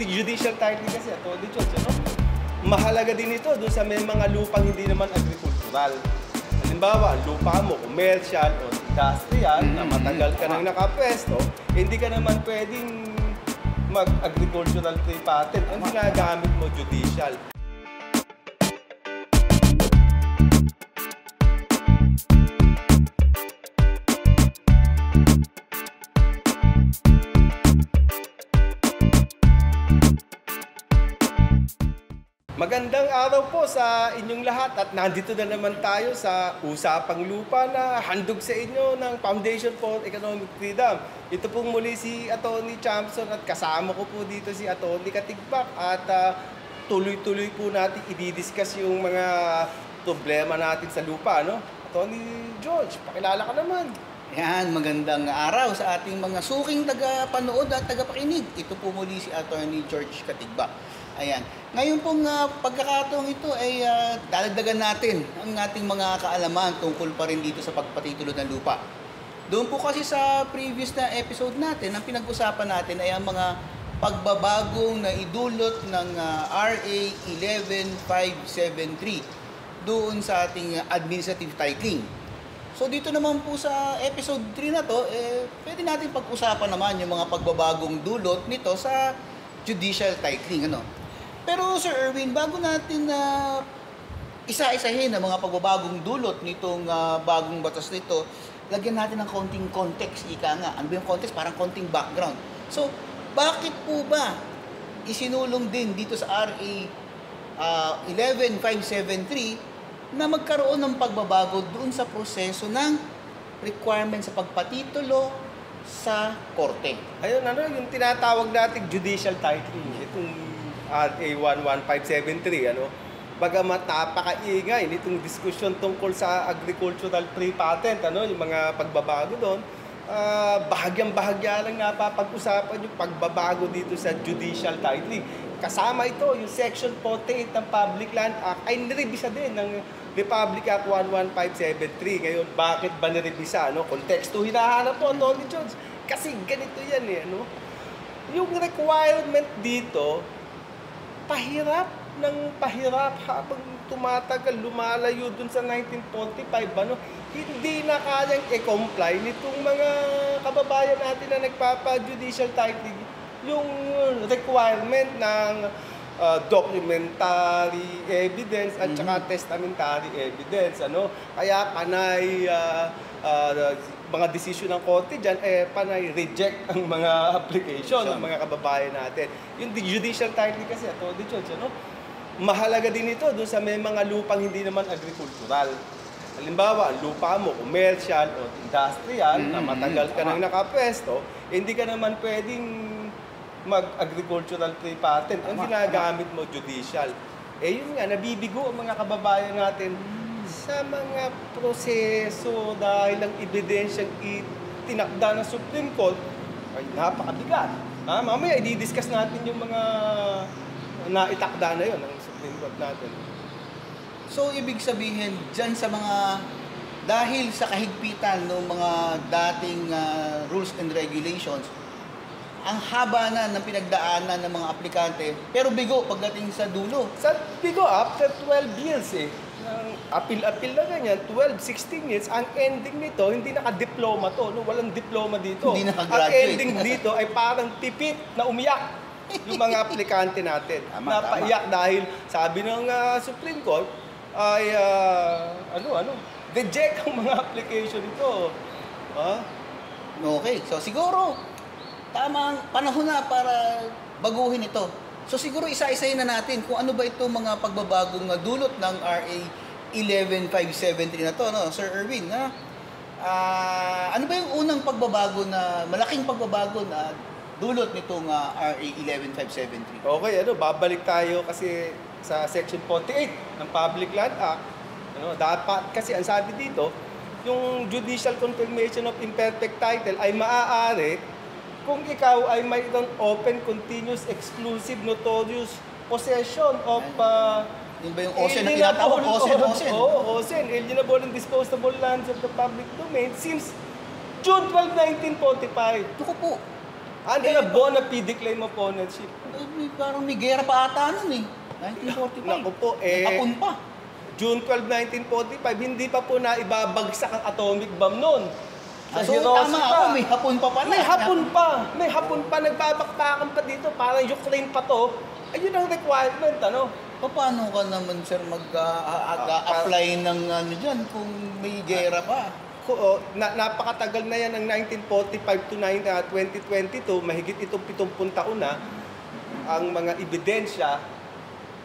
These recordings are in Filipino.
judicial title kasi, Atty. George, ano? Mahalaga din ito doon sa may mga lupang hindi naman agricultural. Halimbawa, lupa mo, commercial o industrial, na matagal ka nang nakapwesto, hindi ka naman pwedeng mag-agricultural tree patent. Ang ginagamit mo, judicial. Magandang araw po sa inyong lahat at nandito na naman tayo sa Usapang Lupa na handog sa inyo ng Foundation for Economic Freedom. Ito pong muli si Atty. Champson at kasama ko po dito si Atty. Katigbak at tuloy-tuloy po natin i-discuss yung mga problema natin sa lupa. No? Atty. George, pakilala ka naman. Yan, magandang araw sa ating mga suking taga-panood at taga-pakinig. Ito po muli si Atty. George Katigbak. Ayan. Ngayon pong pagkakataong ito ay dadagdagan natin ang ating mga kaalaman tungkol pa rin dito sa pagpatitulo ng lupa. Doon po kasi sa previous na episode natin, ang pinag-usapan natin ay ang mga pagbabagong na idulot ng RA 11573 doon sa ating administrative titling. So dito naman po sa episode 3 na to, pwede natin pag-usapan naman yung mga pagbabagong dulot nito sa judicial titling. Ano? Pero Sir Erwin, bago natin isa-isahin ang mga pagbabagong dulot nitong bagong batas nito, lagyan natin ng konting context, ika nga. Ano ba yung context? Parang konting background. So, bakit po ba isinulong din dito sa RA 11573 na magkaroon ng pagbabago doon sa proseso ng requirement sa pagpatitulo sa korte? Ayun, yung tinatawag nating judicial titling, itong RA 11573, bagamat napakaingay nitong diskusyon tungkol sa agricultural tree patent, yung mga pagbabago doon, bahagyang-bahagya lang napapag-usapan yung pagbabago dito sa judicial titling. Kasama ito, yung Section 48 ng Public Land Act ay nirevisa din ng Republic Act 11573. Ngayon, bakit ba nirevisa? Konteksto hinahanap po, Atty. George. Kasi ganito yan yung requirement dito, pahirap ng pahirap habang tumatagal, lumalayo dun sa 1945, hindi na kayang i-comply nitong mga kababayan natin na nagpapa-judicial titling yung requirement ng documentary evidence at saka testamentary evidence. Kaya panay mga desisyon ng korte dyan, panay reject ang mga application ng mga kababayan natin. Yung judicial title kasi, Atty. George, mahalaga din ito doon sa may mga lupang hindi naman agricultural. Halimbawa, lupa mo, commercial o industrial, na matagal ka nang nakapwesto, hindi ka naman pwedeng mag-agricultural tree patent. Ang ginagamit mo, judicial. Yun nga, nabibigo ang mga kababayan natin sa mga proseso dahil ang ebidensyang itinakda ng Supreme Court ay napakabigat. Mamaya, i-discuss natin yung mga naitakda na yun ng Supreme Court natin. So, ibig sabihin, dyan sa mga, dahil sa kahigpitan ng mga dating rules and regulations, ang haba na ng pinagdaanan ng mga aplikante, pero bigo pagdating sa dulo. Sa bigo, after 12 years apil-apil na ganyan, 12, 16 years, ang ending nito, hindi naka-diploma to, walang diploma dito. Hindi naka-graduate. Ang ending dito ay parang pipit na umiyak yung mga aplikante natin. Napaiyak dahil sabi ng Supreme Court ay, reject ang mga application ito. Okay, so siguro, tamang panahon na para baguhin ito. So siguro isa-isahin na natin kung ano ba itong mga pagbabagong dulot ng RA 11573 na to, Sir Erwin. Ano ba yung unang pagbabago na, malaking pagbabago na dulot nitong RA 11573? Okay, babalik tayo kasi sa Section 48 ng Public Land Act. Dapat kasi ang sabi dito, yung judicial confirmation of imperfect title ay maaari kung ikaw ay mayroong open, continuous, exclusive, notorious possession of Yun ba yung OSEN na tinatawag? OSEN. Oo, OSEN. Alienable and disposable lands of the public domain since June 12, 1945. Naku po. Under a bona fide claim of ownership. Parang may gera pa ata nun eh. 1945. Naku po, Hapon pa. June 12, 1945, hindi pa po na ibabagsak ang atomic bomb noon. Sa So tama ako, may hapon pa pala. May hapon pa, nagbabakbakan pa dito, parang Ukraine pa to. Ayun ang requirement, ano? Paano ka naman, sir, mag-apply ng ano dyan kung may gera pa? Napakatagal na yan ng 1945 to 2022, mahigit itong 70 taon na, ang mga ebidensya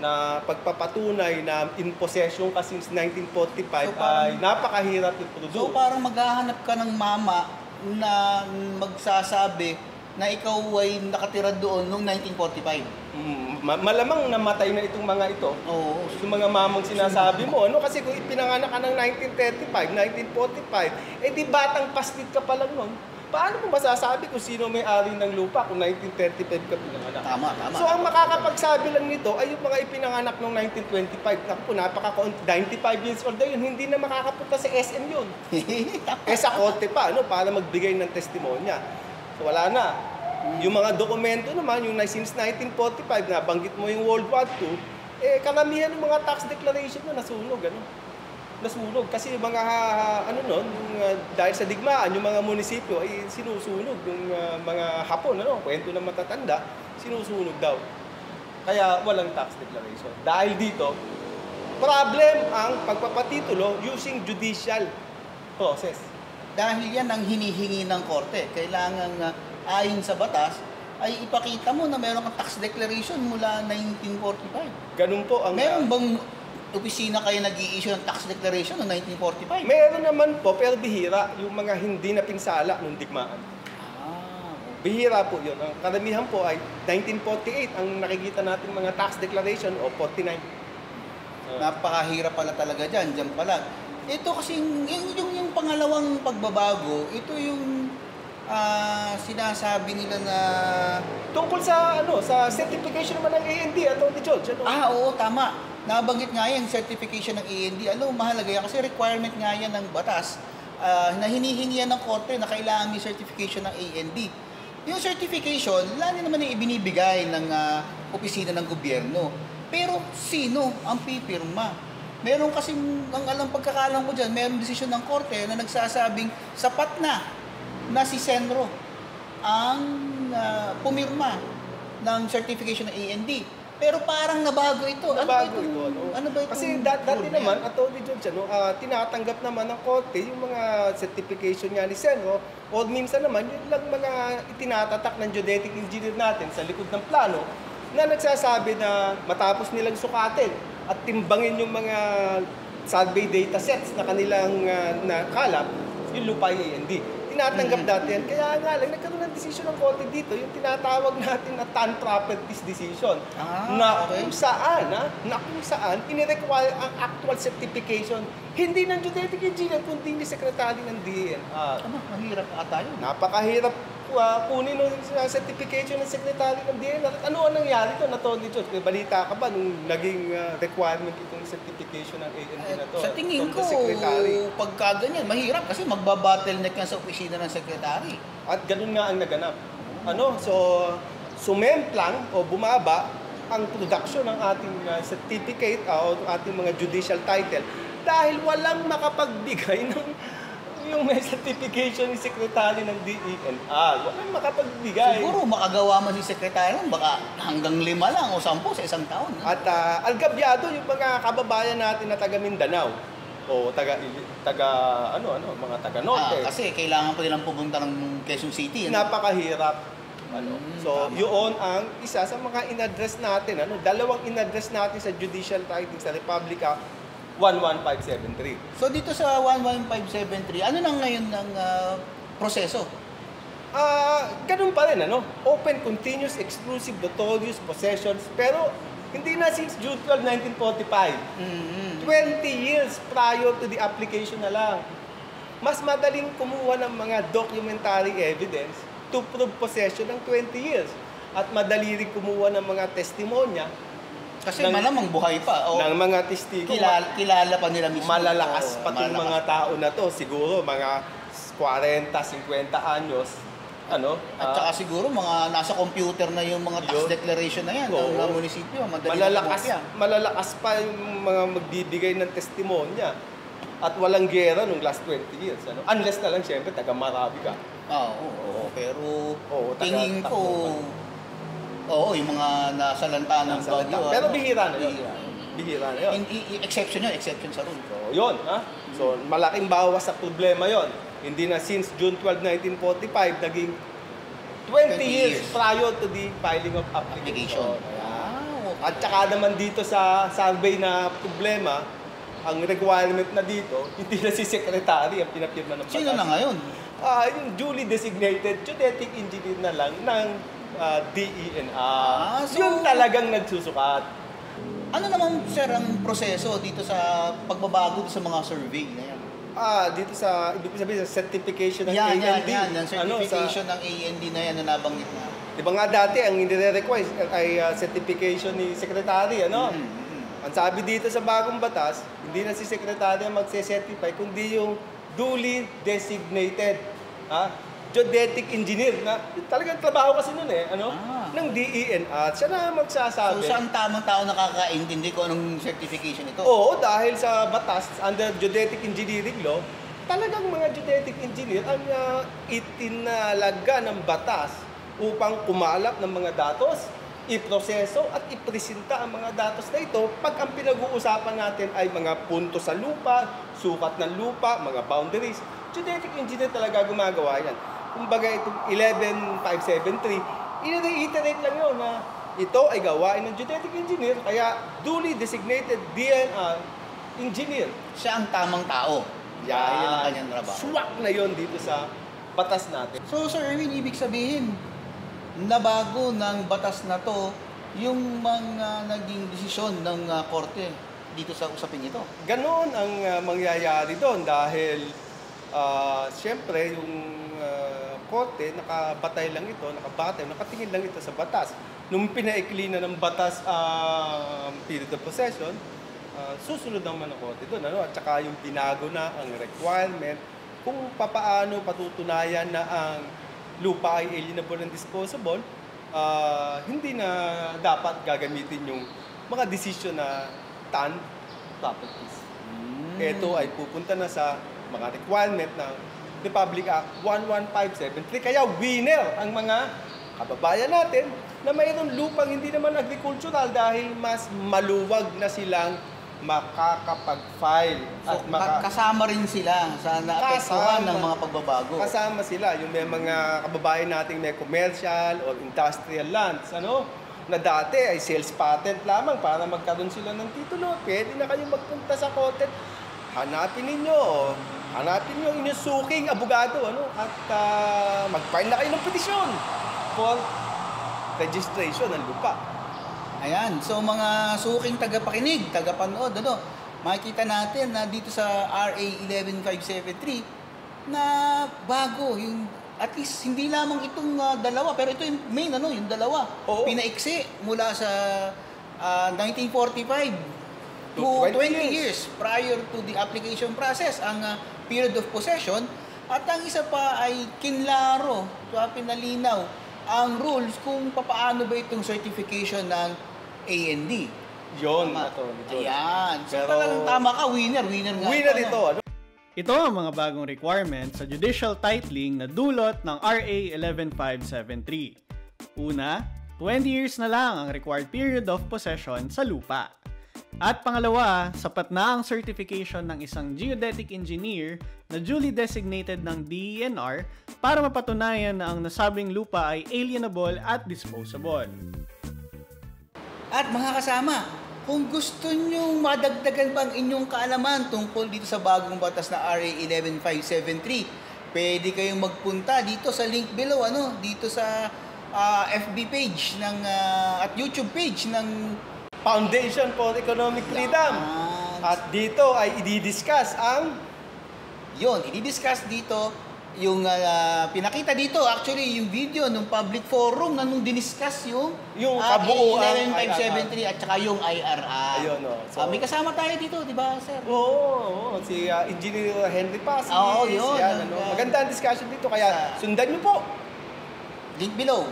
na pagpapatunay na in possession ka since 1945 ay napakahirap i-produce. So parang maghahanap ka ng mama na magsasabi na ikaw ay nakatira doon noong 1945. Malamang namatay na itong mga ito. Oo. Yung mga mamang sinasabi mo, ano? Kasi kung ipinanganak ka ng 1935, 1945, di batang pastid ka pa lang nun. Paano mo masasabi kung sino may-ari ng lupa kung 1935 ka pinanganak? Tama. So ang makakapagsabi lang nito ay yung mga ipinanganak noong 1925. Naku, 95 years old na yun, hindi na makakapunta sa SM yun. Sa korte pa, ano, para magbigay ng testimonya. So wala na. Yung mga dokumento naman, yung since 1945, nabanggit mo yung World War II, karamihan ng mga tax declaration na nasunog, ano? Nasunog kasi yung mga dahil sa digmaan yung mga munisipyo ay sinusunog yung mga Hapon, kwento ng matatanda, sinusunog daw. Kaya walang tax declaration. Dahil dito, problem ang pagpapatitulo using judicial process. Dahil yan ang hinihingi ng korte. Kailangan ayon sa batas ay ipakita mo na meron kang tax declaration mula 1945. Ganun po ang meron bang opisina kayo nag-i-issue ng tax declaration noong 1945? Meron naman po, pero bihira. Yung mga hindi na pinsala nung digmaan. Bihira po yun. Ang karamihan po ay 1948 ang nakikita natin mga tax declaration o 49. Napakahirap pala talaga dyan. Dyan pala. Ito kasi yung pangalawang pagbabago, ito yung sinasabi nila na tungkol sa sa certification naman ng AND at the George. Oo, tama. Nabanggit nga yan, certification ng AND. Mahalaga yan kasi requirement nga yan ng batas na hinihingi yan ng korte na kailangan may certification ng AND. Yung certification, lalo naman yung ibinibigay ng opisina ng gobyerno. Pero sino ang pipirma? Meron kasi, ang alam pagkakalam ko dyan, meron desisyon ng korte na nagsasabing sapat na si Senro ang pumirma ng certification ng AND. Pero parang nabago ito. Ano ba ito? Kasi dati naman, Atty. George, tinatanggap naman ng korte yung mga certification nga ni Senro o minsan naman yun lang mga itinatatak ng geodetic engineer natin sa likod ng plano na nagsasabi na matapos nilang sukatin at timbangin yung mga survey data sets na kanilang nakalap, yung lupa AND. Tinatanggap dati yan. Kaya nga lang, nagkaroon ng decision ng korte dito, yung tinatawag natin na non-properties decision. Kung saan, inirequire ang actual certification, hindi ng geodetic engineer, kundi ni secretary ng DENR. Mahirap ata yun. Napakahirap kunin ng certification ng secretary ng DENR. At ano ang nangyari ito? Atty. George, may balita ka ba nung naging requirement itong certification ng AND na to? Sa tingin ko, pagka ganyan, mahirap kasi magbabottleneck yan sa opisina ng secretary. At ganun nga ang naganap. Sumemplang o bumaba ang production ng ating certificate o ating mga judicial title dahil walang makapagbigay ng yung may certification ni secretary ng DENR. Walang makapagbigay. Siguro makagawa man si secretary baka hanggang 5 lang o 10 sa isang taon. At algabyado yung mga kababayan natin na taga Mindanao o taga mga taga Norte. Kasi kailangan pa nilang pumunta ng Quezon City. Napakahirap. Yun ang isa sa mga in-address natin. Dalawang in-address natin sa judicial title sa Republica 11573. So dito sa 11573, ano na ngayon ang proseso? Ganun pa rin, Open, continuous, exclusive, notorious possessions. Pero hindi na since June 12, 1945. 20 years prior to the application na lang. Mas madaling kumuha ng mga documentary evidence to prove possession ng 20 years. At madali rin kumuha ng mga testimonya. Kasi malamang buhay pa. Ng mga testigo. Kilala pa nila mismo. Malalakas pa itong mga tao na to. Siguro mga 40, 50 anyos. At saka siguro mga nasa computer na yung mga tax declaration na yan ng mga munisipyo. Malalakas pa yung mga magbibigay ng testimonya. At walang gera nung last 20 years. Unless na lang siyempre, taga-Marawi ka. Pero tingin ko, yung mga nasa lantanang bagyo. Pero bihira na yun. Bihira na yun. Exception sa rule. Yun. So, malaking bawas sa problema yon. Hindi na since June 12, 1945, naging 20 years prior to the filing of application. At saka naman dito sa survey na problema, ang requirement na dito, hindi na si secretary ang pinapirma ng batas. Sino na ngayon? Yung duly designated genetic engineer na lang ng DENR. Yun talagang nagsusukat. Ano naman, sir, ang proseso dito sa pagbabago sa mga survey na yan? Dito sa, ibig sabihin, sa certification ng AND. Yan, certification ng AND na yan na nabanggit na. Diba nga dati, ang nire-request ay certification ni secretary, Ang sabi dito sa bagong batas, hindi na si secretary ang magse-certify, kundi yung duly designated geodetic engineer na talagang trabaho kasi nun ng DENR. Siya na magsasabi. So, saan tamang tao nakakaintindi ko anong certification ito? Oo, dahil sa batas, under geodetic engineering law, talagang mga geodetic engineer ang itinalaga ng batas upang kumalap ng mga datos, iproseso at ipresenta ang mga datos na ito pag ang pinag-uusapan natin ay mga punto sa lupa, sukat ng lupa, mga boundaries. Geodetic engineer talaga gumagawa yan. Kumbaga itong 11573, i-reiterate lang yun na ito ay gawain ng geodetic engineer, kaya duly designated DNR engineer. Siya ang tamang tao. Yan ang kanyang trabaho. Swak na yon dito sa batas natin. So, Sir Erwin, ibig sabihin, nabago ng batas na to yung mga naging desisyon ng korte dito sa usapin ito. Ganon ang mangyayari doon dahil siyempre yung korte nakabatay lang ito, nakatingin lang ito sa batas. Nung pinaikli na ng batas period of possession, susunod naman ang korte doon. At saka yung binago na ang requirement kung papaano patutunayan na ang lupa ay alienable and disposable, hindi na dapat gagamitin yung mga decision na TAN properties. Ito ay pupunta na sa mga requirement ng Republic Act 11573. Kaya winner ang mga kababayan natin na mayroong lupang hindi naman agricultural dahil mas maluwag na silang makakapag-file. So, kasama rin sila sa naapektuhan ng mga pagbabago. Kasama sila. Yung may mga kababayan nating may commercial or industrial lands, na dati ay sales patent lamang para magkaroon sila ng titulo. Pwede na kayong magpunta sa korte. Hanapin ninyo inyong suking abogado, at mag-file na kayo ng petisyon for registration ng lupa. Ayan, so mga suking tagapakinig, tagapanood, makikita natin na dito sa RA 11573 na bago yung at least hindi lamang itong dalawa, pero ito yung main yung dalawa. Oo. Pinaiksi mula sa 1945 to 20 years prior to the application process ang period of possession, at ang isa pa ay kinlaro, pinalinaw ang rules kung paano ba itong certification ng AND. Yun. Ayan. So talagang tama ka, winner nga. Winner ito. Ito ang mga bagong requirements sa judicial titling na dulot ng RA 11573. Una, 20 years na lang ang required period of possession sa lupa. At pangalawa, sapat na ang certification ng isang geodetic engineer na duly designated ng DENR para mapatunayan na ang nasabing lupa ay alienable at disposable. At mga kasama, kung gusto nyo madagdagan pa ang inyong kaalaman tungkol dito sa bagong batas na RA 11573, pwede kayong magpunta dito sa link below, dito sa FB page at YouTube page ng Foundation for Economic Freedom. At dito ay i-discuss dito yung pinakita dito, actually yung video ng public forum na nung diniscuss yung kabuuan 11573 at saka yung IRR. Ayun, So, may kasama tayo dito, di ba, sir? Oo, si Engineer Henry Pasis. Yun. Maganda ang discussion dito, kaya sundan nyo po Link below.